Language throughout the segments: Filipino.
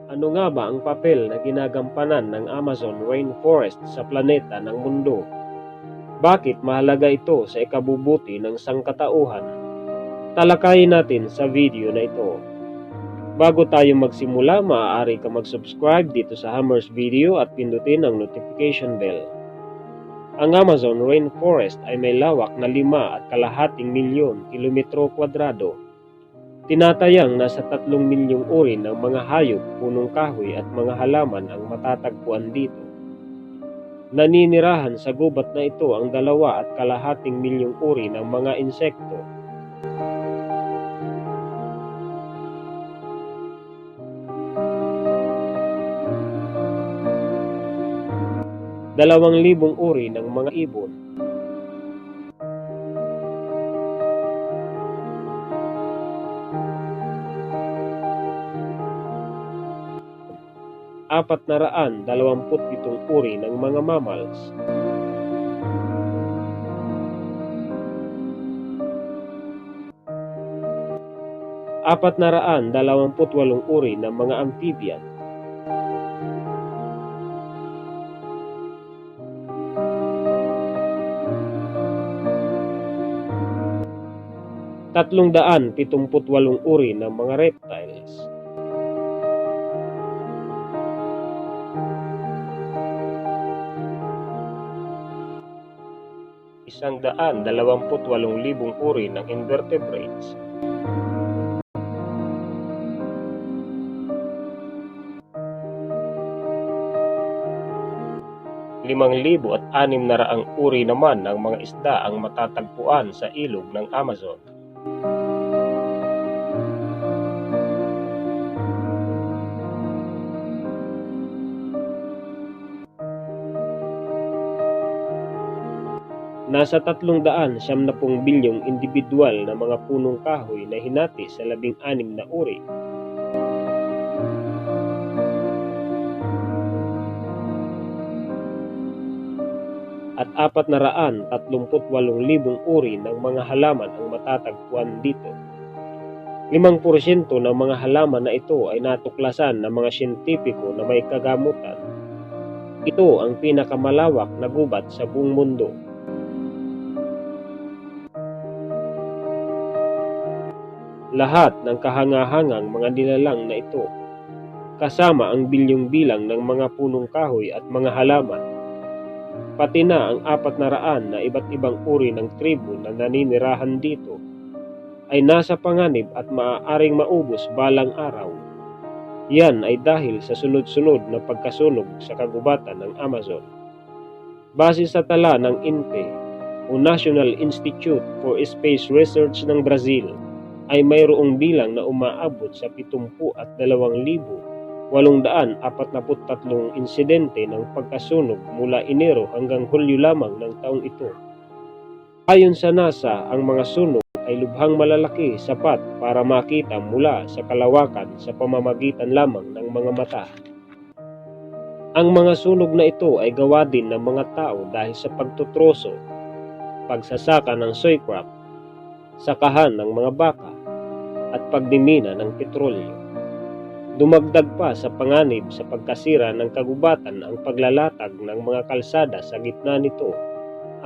Ano nga ba ang papel na ginagampanan ng Amazon Rainforest sa planeta ng mundo? Bakit mahalaga ito sa ikabubuti ng sangkatauhan? Talakayin natin sa video na ito. Bago tayo magsimula, maaari ka mag-subscribe dito sa Hammers Video at pindutin ang notification bell. Ang Amazon Rainforest ay may lawak na 5.5 milyon kilometro kwadrado. Tinatayang nasa 3 milyong uri ng mga hayop, punong kahoy at mga halaman ang matatagpuan dito. Naninirahan sa gubat na ito ang 2.5 milyong uri ng mga insekto. Dalawang libong uri ng mga ibon. 427 uri ng mga mammals. 428 uri ng mga amphibian. 378 uri ng mga reptiles. 128,000 uri ng invertebrates. 5,600 uri naman ng mga isda ang matatagpuan sa ilog ng Amazon. Nasa 370 bilyong individual na mga punong kahoy na hinati sa 16 na uri. At 438,000 uri ng mga halaman ang matatagpuan dito. 5% ng mga halaman na ito ay natuklasan ng mga siyentipiko na may kagamutan. Ito ang pinakamalawak na gubat sa buong mundo. Lahat ng kahangahangang mga nilalang na ito, kasama ang bilyong bilang ng mga punong kahoy at mga halaman, pati na ang 400 na iba't ibang uri ng tribo na naninirahan dito, ay nasa panganib at maaaring maubos balang araw. Yan ay dahil sa sunod-sunod na pagkasunog sa kagubatan ng Amazon. Base sa tala ng INPE o National Institute for Space Research ng Brazil, ay mayroong bilang na umaabot sa 72,843 insidente ng pagkasunog mula Enero hanggang Hulyo lamang ng taong ito. Ayon sa NASA, ang mga sunog ay lubhang malalaki, sapat para makita mula sa kalawakan sa pamamagitan lamang ng mga mata. Ang mga sunog na ito ay gawa din ng mga tao dahil sa pagtutroso, pagsasaka ng soy crop, sakahan ng mga baka, at pagdimina ng petrolyo. Dumagdag pa sa panganib sa pagkasira ng kagubatan ang paglalatag ng mga kalsada sa gitna nito.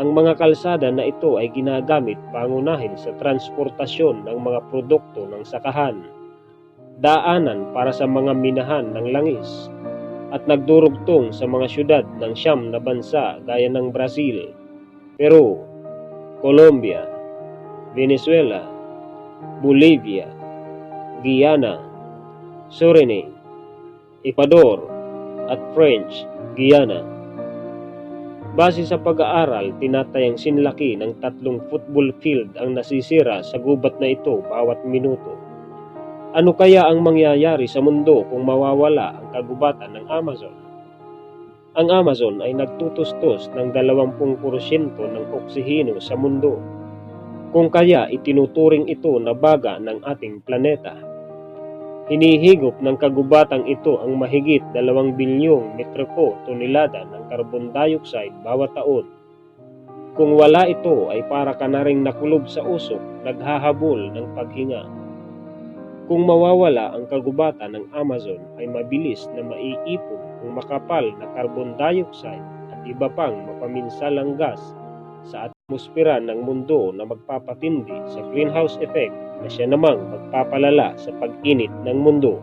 Ang mga kalsada na ito ay ginagamit pangunahin sa transportasyon ng mga produkto ng sakahan, daanan para sa mga minahan ng langis, at nagdurugtong sa mga syudad ng 9 na bansa gaya ng Brazil, Peru, Colombia, Venezuela, Bolivia, Guyana, Suriname, Ecuador, at French Guiana. Base sa pag-aaral, tinatayang sinlaki ng 3 football field ang nasisira sa gubat na ito bawat minuto. Ano kaya ang mangyayari sa mundo kung mawawala ang kagubatan ng Amazon? Ang Amazon ay nagtutustos ng 20% ng oksiheno sa mundo, kung kaya itinuturing ito na baga ng ating planeta. Hinihigop ng kagubatang ito ang mahigit 2 bilyong metriko tonelada ng carbon dioxide bawat taon. Kung wala ito ay para ka na ring nakulob sa usok, naghahabol ng paghinga. Kung mawawala ang kagubatan ng Amazon ay mabilis na maiipon ang makapal na carbon dioxide at iba pang mapaminsalang gas sa atmosfera ng mundo na magpapatindi sa greenhouse effect na siya namang magpapalala sa pag-init ng mundo.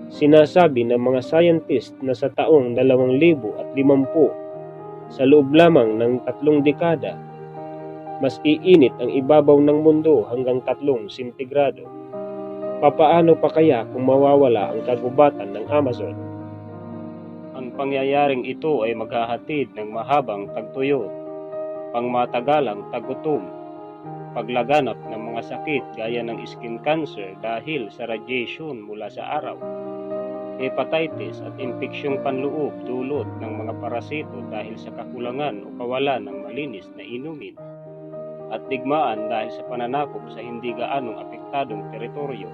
Sinasabi ng mga scientist na sa taong 2050, sa loob lamang ng 3 dekada, mas iinit ang ibabaw ng mundo hanggang 3 sentigrado. Papaano pa kaya kung mawawala ang kagubatan ng Amazon? Ang pangyayaring ito ay maghahatid ng mahabang tagtuyot, pangmatagalang tagutom, paglaganap ng mga sakit gaya ng skin cancer dahil sa radiation mula sa araw, hepatitis at impeksyong panloob dulot ng mga parasito dahil sa kakulangan o kawalan ng malinis na inumin, at digmaan dahil sa pananakop sa hindi gaanong apektadong teritoryo.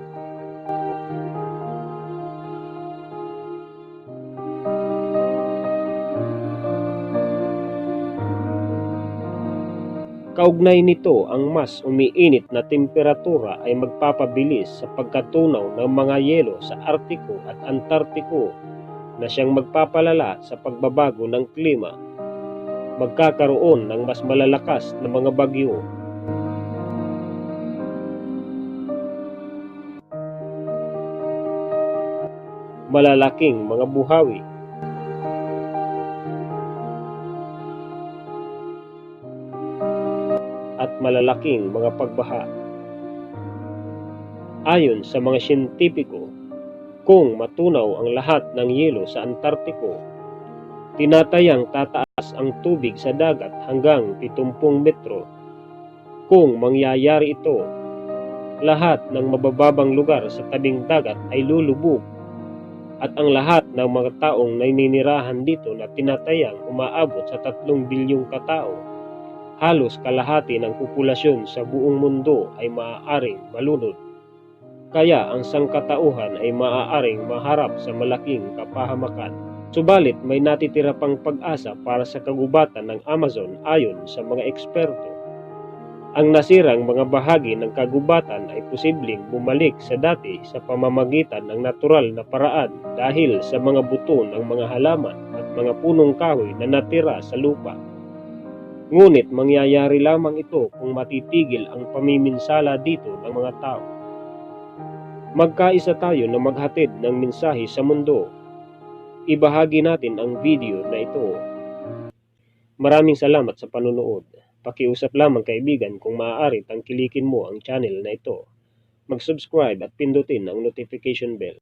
Kaugnay nito, ang mas umiinit na temperatura ay magpapabilis sa pagkatunaw ng mga yelo sa Artiko at Antartiko na siyang magpapalala sa pagbabago ng klima. Magkakaroon ng mas malalakas na mga bagyo. Malalaking mga buhawi. At malalaking mga pagbaha. Ayon sa mga siyentipiko, kung matunaw ang lahat ng yelo sa Antartiko, tinatayang tataas ang tubig sa dagat hanggang 70 metro. Kung mangyayari ito, lahat ng mabababang lugar sa tabing dagat ay lulubog, at ang lahat ng mga taong naninirahan dito na tinatayang umaabot sa 3 bilyong katao, halos kalahati ng populasyon sa buong mundo ay maaaring malunod. Kaya ang sangkatauhan ay maaaring maharap sa malaking kapahamakan. Subalit may natitira pang pag-asa para sa kagubatan ng Amazon ayon sa mga eksperto. Ang nasirang mga bahagi ng kagubatan ay posibleng bumalik sa dati sa pamamagitan ng natural na paraan dahil sa mga buto ng mga halaman at mga punong kahoy na natira sa lupa. Ngunit mangyayari lamang ito kung matitigil ang pamiminsala dito ng mga tao. Magkaisa tayo na maghatid ng mensahe sa mundo. Ibahagi natin ang video na ito. Maraming salamat sa panonood. Pakiusap lamang kaibigan kung maaari tangkilikin mo ang channel na ito. Mag-subscribe at pindutin ang notification bell.